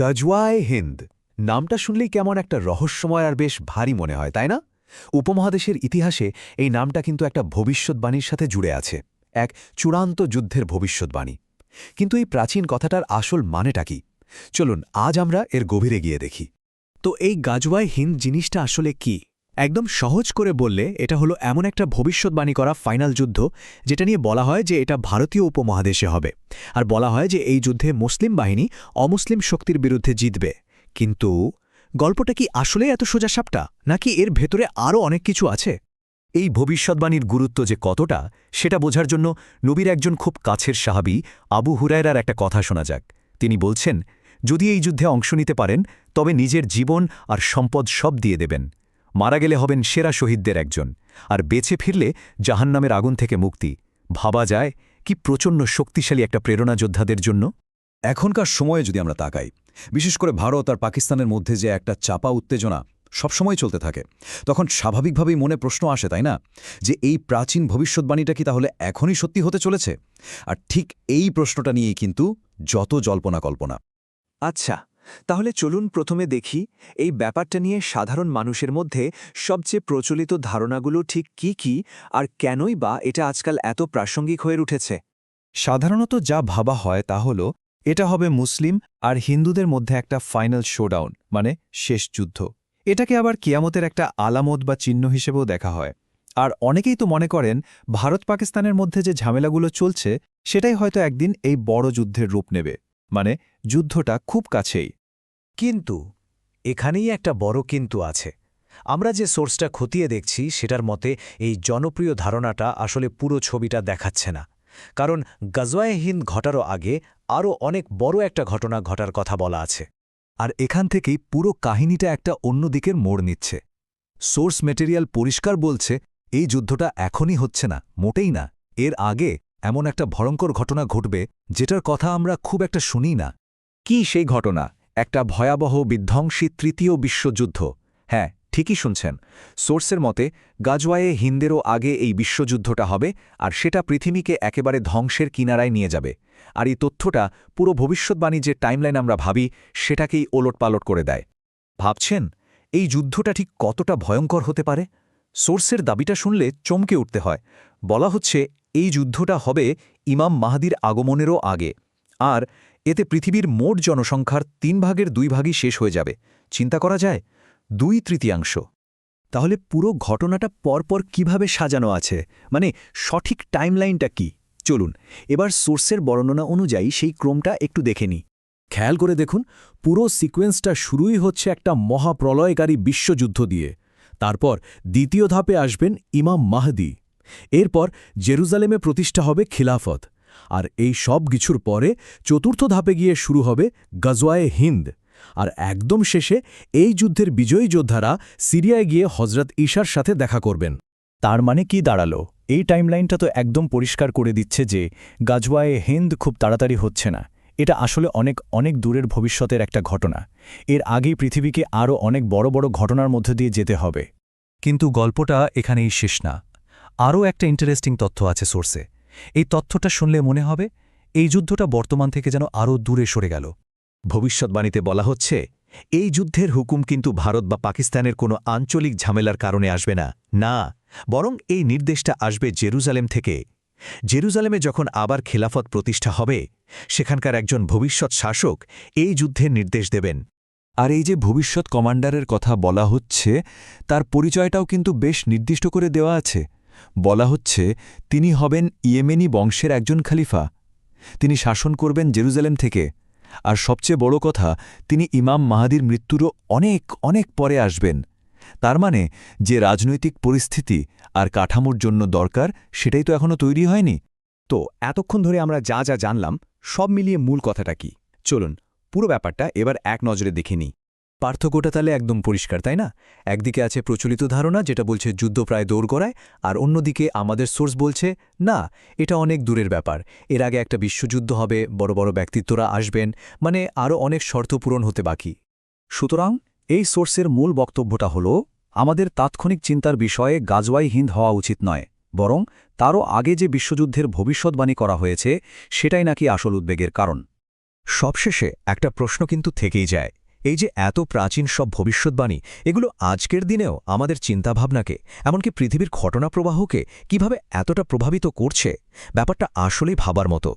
গজওয়ায়ে হিন্দ নামটা শুনলেই কেমন একটা রহস্যময় আর বেশ ভারী মনে হয়, তাই না? উপমহাদেশের ইতিহাসে এই নামটা কিন্তু একটা ভবিষ্যৎবাণীর সাথে জুড়ে আছে, এক চূড়ান্ত যুদ্ধের ভবিষ্যৎবাণী। কিন্তু এই প্রাচীন কথাটার আসল মানেটা কি? চলুন আজ আমরা এর গভীরে গিয়ে দেখি। তো এই গাজওয়ায়ে হিন্দ জিনিসটা আসলে কি? একদম সহজ করে বললে এটা হলো এমন একটা ভবিষ্যৎবাণী করা ফাইনাল যুদ্ধ, যেটা নিয়ে বলা হয় যে এটা ভারতীয় উপমহাদেশে হবে। আর বলা হয় যে এই যুদ্ধে মুসলিম বাহিনী অমুসলিম শক্তির বিরুদ্ধে জিতবে। কিন্তু গল্পটা কি আসলে এত সোজাসাপটা, নাকি এর ভেতরে আরও অনেক কিছু আছে? এই ভবিষ্যৎবাণীর গুরুত্ব যে কতটা সেটা বোঝার জন্য নবীর একজন খুব কাছের সাহাবী আবু হুরায়রার একটা কথা শোনা যাক। তিনি বলছেন, যদি এই যুদ্ধে অংশ নিতে পারেন তবে নিজের জীবন আর সম্পদ সব দিয়ে দেবেন। মারা গেলে হবেন সেরা শহীদদের একজন, আর বেঁচে ফিরলে জাহান্নামের আগুন থেকে মুক্তি। ভাবা যায় কি প্রচণ্ড শক্তিশালী একটা প্রেরণা যোদ্ধাদের জন্য। এখনকার সময়ে যদি আমরা তাকাই, বিশেষ করে ভারত আর পাকিস্তানের মধ্যে যে একটা চাপা উত্তেজনা সবসময় চলতে থাকে, তখন স্বাভাবিকভাবেই মনে প্রশ্ন আসে, তাই না, যে এই প্রাচীন ভবিষ্যৎবাণীটা কি তাহলে এখনই সত্যি হতে চলেছে? আর ঠিক এই প্রশ্নটা নিয়েই কিন্তু যত জল্পনা কল্পনা। আচ্ছা, তাহলে চলুন প্রথমে দেখি এই ব্যাপারটা নিয়ে সাধারণ মানুষের মধ্যে সবচেয়ে প্রচলিত ধারণাগুলো ঠিক কি আর কেনই বা এটা আজকাল এত প্রাসঙ্গিক হয়ে উঠেছে। সাধারণত যা ভাবা হয় তা হল এটা হবে মুসলিম আর হিন্দুদের মধ্যে একটা ফাইনাল শোডাউন, মানে শেষ যুদ্ধ। এটাকে আবার কিয়ামতের একটা আলামত বা চিহ্ন হিসেবেও দেখা হয়। আর অনেকেই তো মনে করেন ভারত পাকিস্তানের মধ্যে যে ঝামেলাগুলো চলছে সেটাই হয়তো একদিন এই বড় যুদ্ধের রূপ নেবে, মানে যুদ্ধটা খুব কাছেই। কিন্তু এখানেই একটা বড় কিন্তু আছে। আমরা যে সোর্সটা খতিয়ে দেখছি সেটার মতে এই জনপ্রিয় ধারণাটা আসলে পুরো ছবিটা দেখাচ্ছে না। কারণ গজওয়ায়ে হিন্দ ঘটারও আগে আরও অনেক বড় একটা ঘটনা ঘটার কথা বলা আছে। আর এখান থেকেই পুরো কাহিনীটা একটা অন্য দিকের মোড় নিচ্ছে। সোর্স ম্যাটেরিয়াল পরিষ্কার বলছে এই যুদ্ধটা এখনই হচ্ছে না, মোটেই না। এর আগে এমন একটা ভয়ঙ্কর ঘটনা ঘটবে যেটার কথা আমরা খুব একটা শুনি না। কি সেই ঘটনা? একটা ভয়াবহ বিধ্বংসী তৃতীয় বিশ্বযুদ্ধ। হ্যাঁ, ঠিকই শুনছেন। সোর্সের মতে গাজওয়ায়ে হিন্দেরও আগে এই বিশ্বযুদ্ধটা হবে, আর সেটা পৃথিবীকে একেবারে ধ্বংসের কিনারায় নিয়ে যাবে। আর এই তথ্যটা পুরো ভবিষ্যৎবাণী যে টাইমলাইন আমরা ভাবি সেটাকেই ওলটপালট করে দেয়। ভাবছেন এই যুদ্ধটা ঠিক কতটা ভয়ঙ্কর হতে পারে? সোর্সের দাবিটা শুনলে চমকে উঠতে হয়। বলা হচ্ছে এই যুদ্ধটা হবে ইমাম মাহদির আগমনেরও আগে, আর এতে পৃথিবীর মোট জনসংখ্যার 3 ভাগের 2 ভাগই শেষ হয়ে যাবে। চিন্তা করা যায়, 2/3। তাহলে পুরো ঘটনাটা পরপর কিভাবে সাজানো আছে, মানে সঠিক টাইমলাইনটা কি? চলুন এবার সোর্সের বর্ণনা অনুযায়ী সেই ক্রমটা একটু দেখে নিই। খেয়াল করে দেখুন, পুরো সিকোয়েন্সটা শুরুই হচ্ছে একটা মহাপ্রলয়কারী বিশ্বযুদ্ধ দিয়ে। তারপর দ্বিতীয় ধাপে আসবেন ইমাম মাহদি। এরপর জেরুজালেমে প্রতিষ্ঠা হবে খিলাফত। আর এই সব কিছুর পরে চতুর্থ ধাপে গিয়ে শুরু হবে গজওয়ায়ে হিন্দ। আর একদম শেষে এই যুদ্ধের বিজয়ী যোদ্ধারা সিরিয়ায় গিয়ে হজরত ঈসার সাথে দেখা করবেন। তার মানে কি দাঁড়ালো? এই টাইমলাইনটা তো একদম পরিষ্কার করে দিচ্ছে যে গাজওয়ায়ে হিন্দ খুব তাড়াতাড়ি হচ্ছে না। এটা আসলে অনেক অনেক দূরের ভবিষ্যতের একটা ঘটনা। এর আগেই পৃথিবীকে আরও অনেক বড় বড় ঘটনার মধ্যে দিয়ে যেতে হবে। কিন্তু গল্পটা এখানেই শেষ না। আরও একটা ইন্টারেস্টিং তথ্য আছে সোর্সে। এই তথ্যটা শুনলে মনে হবে এই যুদ্ধটা বর্তমান থেকে যেন আরও দূরে সরে গেল। ভবিষ্যৎবাণীতে বলা হচ্ছে এই যুদ্ধের হুকুম কিন্তু ভারত বা পাকিস্তানের কোনো আঞ্চলিক ঝামেলার কারণে আসবে না, না, বরং এই নির্দেশটা আসবে জেরুজালেম থেকে। জেরুজালেমে যখন আবার খেলাফত প্রতিষ্ঠা হবে, সেখানকার একজন ভবিষ্যৎ শাসক এই যুদ্ধের নির্দেশ দেবেন। আর এই যে ভবিষ্যৎ কমান্ডারের কথা বলা হচ্ছে, তার পরিচয়টাও কিন্তু বেশ নির্দিষ্ট করে দেওয়া আছে। বলা হচ্ছে তিনি হবেন ইয়েমেনি বংশের একজন খলিফা। তিনি শাসন করবেন জেরুজালেম থেকে। আর সবচেয়ে বড় কথা, তিনি ইমাম মাহদির মৃত্যুরও অনেক অনেক পরে আসবেন। তার মানে যে রাজনৈতিক পরিস্থিতি আর কাঠামোর জন্য দরকার সেটাই তো এখনও তৈরি হয়নি। তো এতক্ষণ ধরে আমরা যা যা জানলাম সব মিলিয়ে মূল কথাটা কি? চলুন পুরো ব্যাপারটা এবার এক নজরে দেখে নিই। পার্থক্যটা তাহলে একদম পরিষ্কার, তাই না? একদিকে আছে প্রচলিত ধারণা যেটা বলছে যুদ্ধ প্রায় দোরগোড়ায়, আর অন্যদিকে আমাদের সোর্স বলছে না, এটা অনেক দূরের ব্যাপার। এর আগে একটা বিশ্বযুদ্ধ হবে, বড় বড় ব্যক্তিত্বরা আসবেন, মানে আরও অনেক শর্ত পূরণ হতে বাকি। সুতরাং এই সোর্সের মূল বক্তব্যটা হল, আমাদের তাৎক্ষণিক চিন্তার বিষয়ে গাজওয়ায়ে হিন্দ হওয়া উচিত নয়, বরং তারও আগে যে বিশ্বযুদ্ধের ভবিষ্যৎবাণী করা হয়েছে সেটাই নাকি আসল উদ্বেগের কারণ। সবশেষে একটা প্রশ্ন কিন্তু থেকেই যায়, এই যে এত প্রাচীন সব ভবিষ্যৎবাণী, এগুলো আজকের দিনেও আমাদের চিন্তাভাবনাকে, এমনকি পৃথিবীর ঘটনাপ্রবাহকে কিভাবে এতটা প্রভাবিত করছে? ব্যাপারটা আসলেই ভাবার মতো।